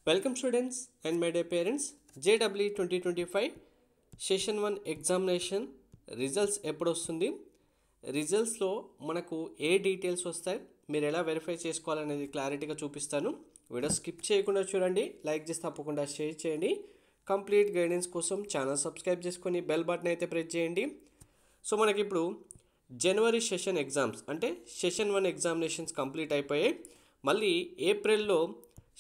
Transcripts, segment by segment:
Welcome students and my dear parents. JW 2025 session 1 examination results ఎప్పుడు వస్తుంది, రిజల్ట్స్లో మనకు ఏ details వస్తాయి, మీరు ఎలా వెరిఫై చేసుకోవాలనేది క్లారిటీగా చూపిస్తాను. వీడియో స్కిప్ చేయకుండా చూడండి, లైక్ చేసి తప్పకుండా షేర్ చేయండి. కంప్లీట్ గైడెన్స్ కోసం ఛానల్ సబ్స్క్రైబ్ చేసుకొని బెల్ బటన్ అయితే ప్రెస్ చేయండి. సో మనకి ఇప్పుడు జనవరి సెషన్ ఎగ్జామ్స్ అంటే సెషన్ 1 ఎగ్జామినేషన్స్ కంప్లీట్ అయిపోయాయి. మళ్ళీ ఏప్రిల్లో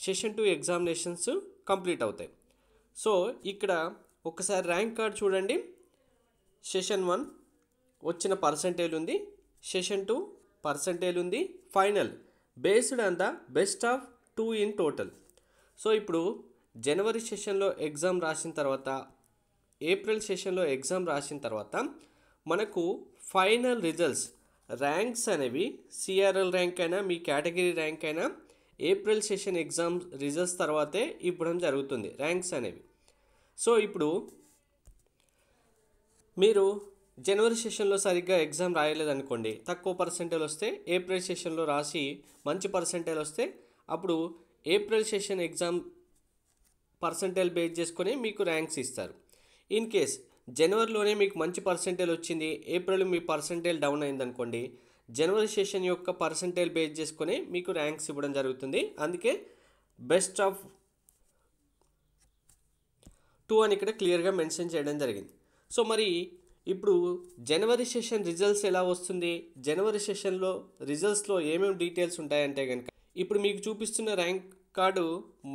సెషన్ 2 ఎగ్జామినేషన్స్ కంప్లీట్ అవుతాయి. సో ఇక్కడ ఒకసారి ర్యాంక్ కార్డ్ చూడండి. సెషన్ 1 వచ్చిన పర్సంటేజ్ ఉంది, సెషన్ 2 పర్సంటేజ్ ఉంది, final based on the best of 2 in total. So ఇప్పుడు జనవరి సెషన్లో ఎగ్జామ్ రాసిన తర్వాత, ఏప్రిల్ సెషన్లో ఎగ్జామ్ రాసిన తర్వాత మనకు ఫైనల్ రిజల్ట్స్ ర్యాంక్స్ అనేవి సిఆర్ఎల్ ర్యాంక్ అయినా మీ కేటగిరీ ర్యాంక్ అయినా ఏప్రిల్ సెషన్ ఎగ్జామ్ రిజల్ట్స్ తర్వాతే ఇవ్వడం జరుగుతుంది ర్యాంక్స్ అనేవి. సో ఇప్పుడు మీరు జనవరి సెషన్లో సరిగ్గా ఎగ్జామ్ రాయలేదనుకోండి, తక్కువ పర్సెంటేజ్ వస్తే ఏప్రిల్ సెషన్లో రాసి మంచి పర్సెంటేజ్ వస్తే అప్పుడు April session exam percentage base చేసుకొని మీకు ర్యాంక్స్ ఇస్తారు. ఇన్ కేస్ జనవరిలోనే మీకు మంచి పర్సెంటేజ్ వచ్చింది, ఏప్రిల్ మీ పర్సెంటేజ్ డౌన్ అయిందనుకోండి, జనవరి సెషన్ యొక్క పర్సెంటేజ్ బేస్ చేసుకొని మీకు ర్యాంక్స్ ఇవ్వడం జరుగుతుంది. అందుకే బెస్ట్ ఆఫ్ 2 అని ఇక్కడ క్లియర్గా మెన్షన్ చేయడం జరిగింది. సో మరి ఇప్పుడు జనవరి సెషన్ రిజల్ట్స్ ఎలా వస్తుంది, జనవరి సెషన్లో రిజల్ట్స్లో ఏమేమి డీటెయిల్స్ ఉంటాయంటే కనుక ఇప్పుడు మీకు చూపిస్తున్న ర్యాంక్ కార్డు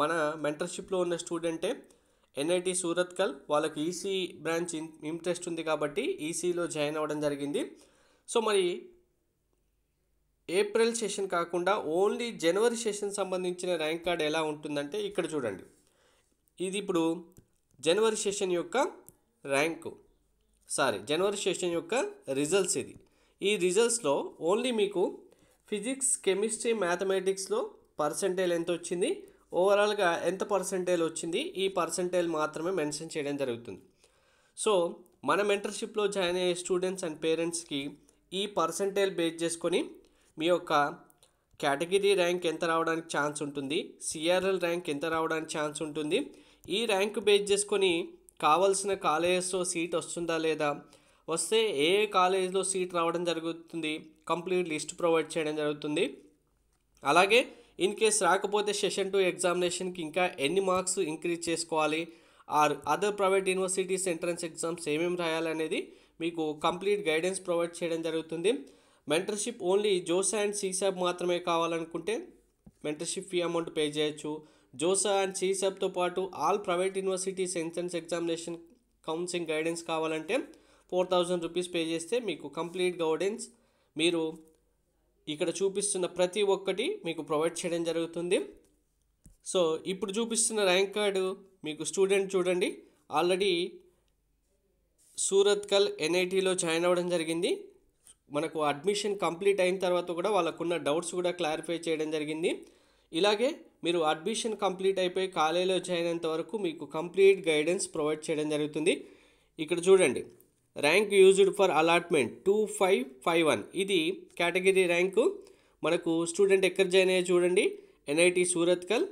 మన మెంటర్షిప్లో ఉన్న స్టూడెంటే ఎన్ఐటి సూరత్కల్. వాళ్ళకి ఈసీ బ్రాంచ్ ఇంట్రెస్ట్ ఉంది కాబట్టి ఈసీలో జాయిన్ అవ్వడం జరిగింది. సో మరి ఏప్రిల్ సెషన్ కాకుండా ఓన్లీ జనవరి సెషన్ సంబంధించిన ర్యాంక్ కార్డ్ ఎలా ఉంటుందంటే ఇక్కడ చూడండి. ఇది ఇప్పుడు జనవరి సెషన్ యొక్క జనవరి సెషన్ యొక్క రిజల్ట్స్ ఇది. ఈ రిజల్ట్స్లో ఓన్లీ మీకు ఫిజిక్స్, కెమిస్ట్రీ, మ్యాథమెటిక్స్లో పర్సెంటేజ్ ఎంత వచ్చింది, ఓవరాల్గా ఎంత పర్సెంటేజ్ వచ్చింది, ఈ పర్సెంటేజ్ మాత్రమే మెన్షన్ చేయడం జరుగుతుంది. సో మన మెంటర్షిప్లో జాయిన్ అయ్యే స్టూడెంట్స్ అండ్ పేరెంట్స్కి ఈ పర్సెంటేజ్ బేస్ చేసుకొని మీ యొక్క కేటగిరీ ర్యాంక్ ఎంత రావడానికి ఛాన్స్ ఉంటుంది, సిఆర్ఎల్ ర్యాంక్ ఎంత రావడానికి ఛాన్స్ ఉంటుంది, ఈ ర్యాంక్ బేస్ చేసుకొని కావాల్సిన కాలేజెస్లో సీట్ వస్తుందా లేదా, వస్తే ఏ కాలేజ్లో సీట్ రావడం జరుగుతుంది, కంప్లీట్ లిస్ట్ ప్రొవైడ్ చేయడం జరుగుతుంది. అలాగే ఇన్ కేస్ రాకపోతే సెషన్ 2 ఎగ్జామినేషన్కి ఇంకా ఎన్ని మార్క్స్ ఇంక్రీజ్ చేసుకోవాలి, or other private universities entrance exams ఏమేమి రాయాలనేది మీకు కంప్లీట్ గైడెన్స్ ప్రొవైడ్ చేయడం జరుగుతుంది. Mentorship only JoSAA and CSAB మాత్రమే కావాలనుకుంటే మెంటర్షిప్ ఫీ అమౌంట్ పే చేయొచ్చు. జోసా అండ్ సీసాబ్తో పాటు all private universities entrance examination counselling guidance కావాలంటే 4000 రూపీస్ పే చేస్తే మీకు కంప్లీట్ గైడెన్స్ మీరు ఇక్కడ చూపిస్తున్న ప్రతి ఒక్కటి మీకు ప్రొవైడ్ చేయడం జరుగుతుంది. సో ఇప్పుడు చూపిస్తున్న ర్యాంక్ కార్డు మీకు స్టూడెంట్ చూడండి, ఆల్రెడీ సూరత్కల్ ఎన్ఐటీలో జాయిన్ అవ్వడం జరిగింది. మనకు అడ్మిషన్ కంప్లీట్ అయిన తర్వాత కూడా వాళ్ళకున్న డౌట్స్ కూడా క్లారిఫై చేయడం జరిగింది. ఇలాగే మీరు అడ్మిషన్ కంప్లీట్ అయిపోయి కాలేజీలో జాయిన్ అయినంత వరకు మీకు కంప్లీట్ గైడెన్స్ ప్రొవైడ్ చేయడం జరుగుతుంది. ఇక్కడ చూడండి, ర్యాంక్ యూజ్డ్ ఫర్ అలాట్మెంట్ 2551, ఇది కేటగిరీ ర్యాంకు. మనకు స్టూడెంట్ ఎక్కడ జాయిన్ అయ్యే చూడండి, NIT Surathkal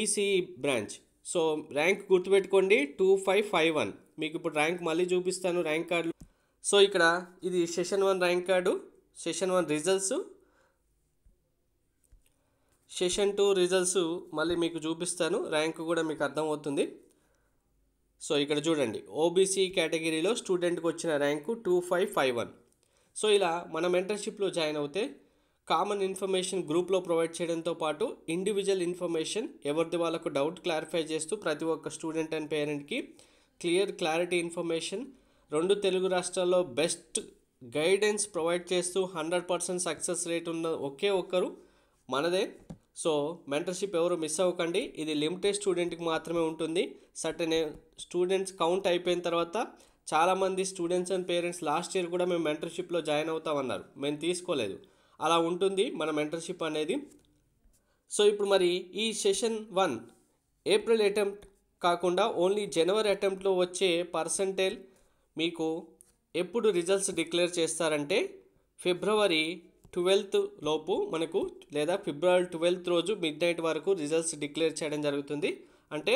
ECE branch. So rank గుర్తుపెట్టుకోండి 2551. మీకు ఇప్పుడు ర్యాంక్ మళ్ళీ చూపిస్తాను ర్యాంక్ కార్డు. సో ఇక్కడ ఇది session 1 rank card, session 1 results, session 2 results మళ్ళీ మీకు చూపిస్తాను, ర్యాంక్ కూడా మీకు అర్థమవుతుంది. సో ఇక్కడ చూడండి, ఓబీసీ కేటగిరీలో స్టూడెంట్కి వచ్చిన ర్యాంకు 2551. సో ఇలా మన మెంటర్షిప్లో జాయిన్ అవుతే కామన్ ఇన్ఫర్మేషన్ గ్రూప్లో ప్రొవైడ్ చేయడంతో పాటు ఇండివిజువల్ ఇన్ఫర్మేషన్ ఎవరిది వాళ్ళకు డౌట్ క్లారిఫై చేస్తూ ప్రతి ఒక్క స్టూడెంట్ అండ్ పేరెంట్కి క్లారిటీ ఇన్ఫర్మేషన్, 2 తెలుగు రాష్ట్రాల్లో బెస్ట్ గైడెన్స్ ప్రొవైడ్ చేస్తూ 100% సక్సెస్ రేట్ ఉన్న ఒకే ఒక్కరు మనదే. సో మెంటర్షిప్ ఎవరు మిస్ అవ్వకండి, ఇది లిమిటెడ్ స్టూడెంట్కి మాత్రమే ఉంటుంది. సర్టెన్ స్టూడెంట్స్ కౌంట్ అయిపోయిన తర్వాత చాలామంది students and parents last year కూడా మేము మెంటర్షిప్లో జాయిన్ అవుతామన్నారు, మేము తీసుకోలేదు. అలా ఉంటుంది మన మెంటర్షిప్ అనేది. సో ఇప్పుడు మరి ఈ సెషన్ 1 ఏప్రిల్ అటెంప్ట్ కాకుండా ఓన్లీ జనవరి అటెంప్ట్లో వచ్చే పర్సంటేజ్ మీకు ఎప్పుడు రిజల్ట్స్ డిక్లేర్ చేస్తారంటే ఫిబ్రవరి 12th లోపు మనకు లేదా ఫిబ్రవరి 12th రోజు మిడ్ నైట్ వరకు రిజల్ట్స్ డిక్లేర్ చేయడం జరుగుతుంది. అంటే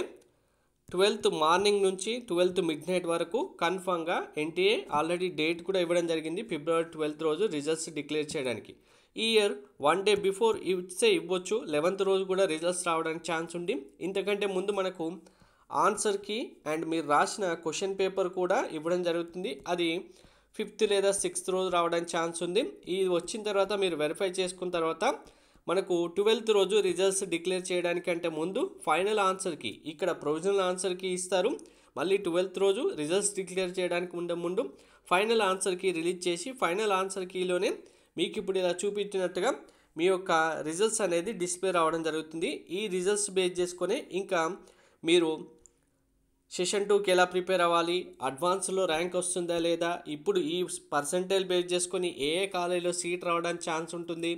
12th మార్నింగ్ నుంచి 12th మిడ్ నైట్ వరకు కన్ఫామ్గా ఎన్టీఏ ఆల్రెడీ డేట్ కూడా ఇవ్వడం జరిగింది. ఫిబ్రవరి 12th రోజు రిజల్ట్స్ డిక్లేర్ చేయడానికి. ఈ ఇయర్ 1 డే బిఫోర్ ఇవ్వచ్చు, 11th రోజు కూడా రిజల్ట్స్ రావడానికి ఛాన్స్ ఉంది. ఇంతకంటే ముందు మనకు ఆన్సర్కి అండ్ మీరు రాసిన క్వశ్చన్ పేపర్ కూడా ఇవ్వడం జరుగుతుంది. అది 5th లేదా 6th రోజు రావడానికి ఛాన్స్ ఉంది. ఇది వచ్చిన తర్వాత మీరు వెరిఫై చేసుకున్న తర్వాత మనకు 12th రోజు రిజల్ట్స్ డిక్లేర్ చేయడానికంటే ముందు ఫైనల్ ఆన్సర్కి, ఇక్కడ ప్రొవిజనల్ ఆన్సర్కి ఇస్తారు. మళ్ళీ 12th రోజు రిజల్ట్స్ డిక్లేర్ చేయడానికి ముందు ఫైనల్ ఆన్సర్కి రిలీజ్ చేసి ఫైనల్ ఆన్సర్ కీలోనే మీకు ఇప్పుడు ఇలా చూపించినట్టుగా మీ యొక్క రిజల్ట్స్ అనేది డిస్ప్లే రావడం జరుగుతుంది. ఈ రిజల్ట్స్ బేస్ చేసుకొని ఇంకా మీరు సెషన్ 2కి ఎలా ప్రిపేర్ అవ్వాలి, అడ్వాన్స్లో ర్యాంక్ వస్తుందా లేదా, ఇప్పుడు ఈ పర్సంటేజ్ బేస్ చేసుకొని ఏ కాలేజీలో సీట్ రావడానికి ఛాన్స్ ఉంటుంది,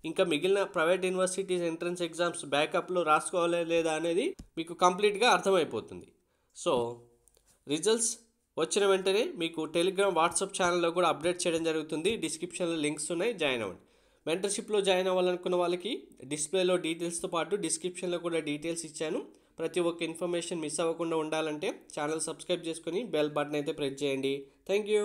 ఇంకా మిగిలిన ప్రైవేట్ యూనివర్సిటీస్ ఎంట్రన్స్ ఎగ్జామ్స్ బ్యాకప్లో రాసుకోవాలా లేదా అనేది మీకు కంప్లీట్గా అర్థమైపోతుంది. సో రిజల్ట్స్ వచ్చిన వెంటనే మీకు టెలిగ్రామ్ వాట్సాప్ ఛానల్లో కూడా అప్డేట్ చేయడం జరుగుతుంది. డిస్క్రిప్షన్లో లింక్స్ ఉన్నాయి, జాయిన్ అవ్వండి. మెంటర్షిప్లో జాయిన్ అవ్వాలనుకున్న వాళ్ళకి డిస్ప్లేలో డీటెయిల్స్తో పాటు డిస్క్రిప్షన్లో కూడా డీటెయిల్స్ ఇచ్చాను. ప్రతి ఒక్క ఇన్ఫర్మేషన్ మిస్ అవ్వకుండా ఉండాలంటే ఛానల్ సబ్స్క్రైబ్ చేసుకొని బెల్ బటన్ అయితే ప్రెస్ చేయండి. Thank you.